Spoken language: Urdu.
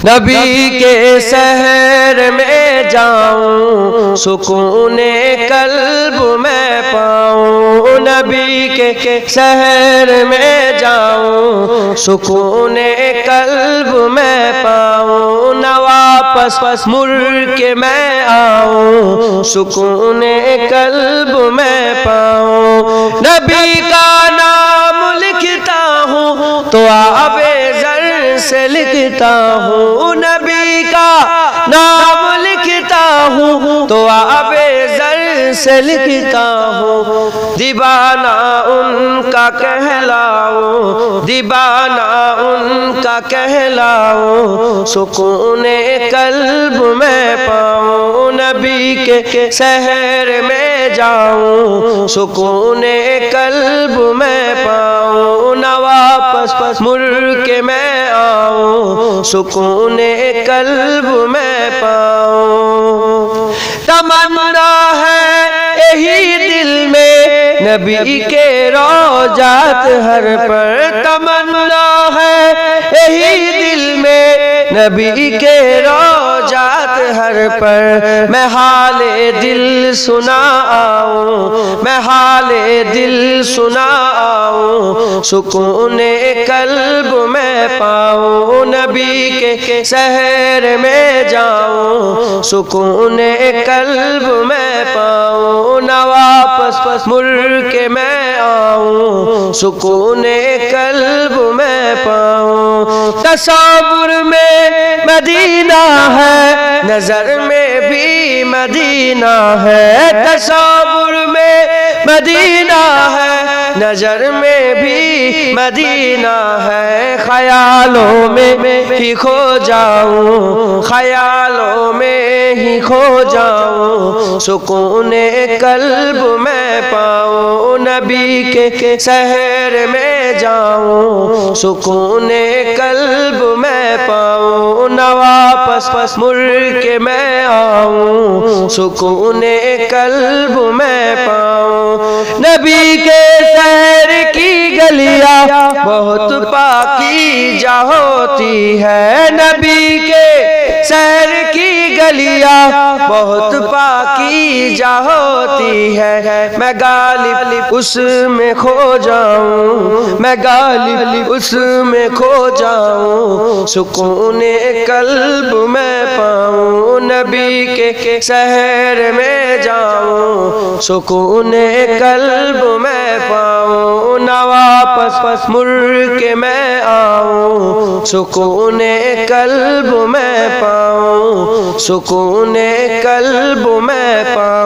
نبی کے سحر میں جاؤں سکون قلب میں پاؤں، نبی کے سحر میں جاؤں سکون قلب میں پاؤں، نہ واپس مڑ کے میں آؤں سکون قلب میں پاؤں۔ نبی کا نام لکھتا ہوں تو آب زر سے لکھتا ہوں، نبی کا نام لکھتا ہوں تو آب زر سے لکھتا ہوں، دیوانہ ان کا کہلاؤں، دیوانہ ان کا کہلاؤں سکون قلب میں پاؤں، نبی کے سحر میں جاؤں سکون قلب میں پاؤں، نہ واپس مڑ کے میں آؤں سکون قلب میں پاؤں۔ تمنا ہے یہی دل میں نبی کے روضات ہر پر، تمنا ہے یہی دل میں نبی کے روضات ہر پر، میں حال دل سنا آؤں، میں حال دل سنا آؤں سکون قلب میں پاؤں، نبی کے سحر میں جاؤں سکون قلب میں پاؤں، نہ واپس مڑ کے میں آؤں سکون قلب میں پاؤں۔ تصور میں مدینہ ہے نظر میں بھی مدینہ ہے، تصور میں مدینہ ہے نظر میں بھی مدینہ ہے، خیالوں میں ہی کھو جاؤں، خیالوں میں ہی کھو جاؤں سکون قلب میں پاؤں، نبی کے سحر میں جاؤں سکون قلب میں پاؤں، نہ واپس مڑ کے میں آؤں سکون قلب میں پاؤں۔ نبی کے سحر کی گلیاں بہت پاکیزہ ہوتی ہے، نبی کے سحر کی گلیاں بہت پاکیزہ ہوتی ہے، میں غالب اس میں کھو جاؤں، میں غالب اس میں کھو جاؤں سکون قلب میں پاؤں، نبی کے سحر میں جاؤں سکون قلب میں پاؤں، نہ واپس مڑ کے میں آؤں سکون قلب میں پاؤں، سکون قلب میں پاؤں۔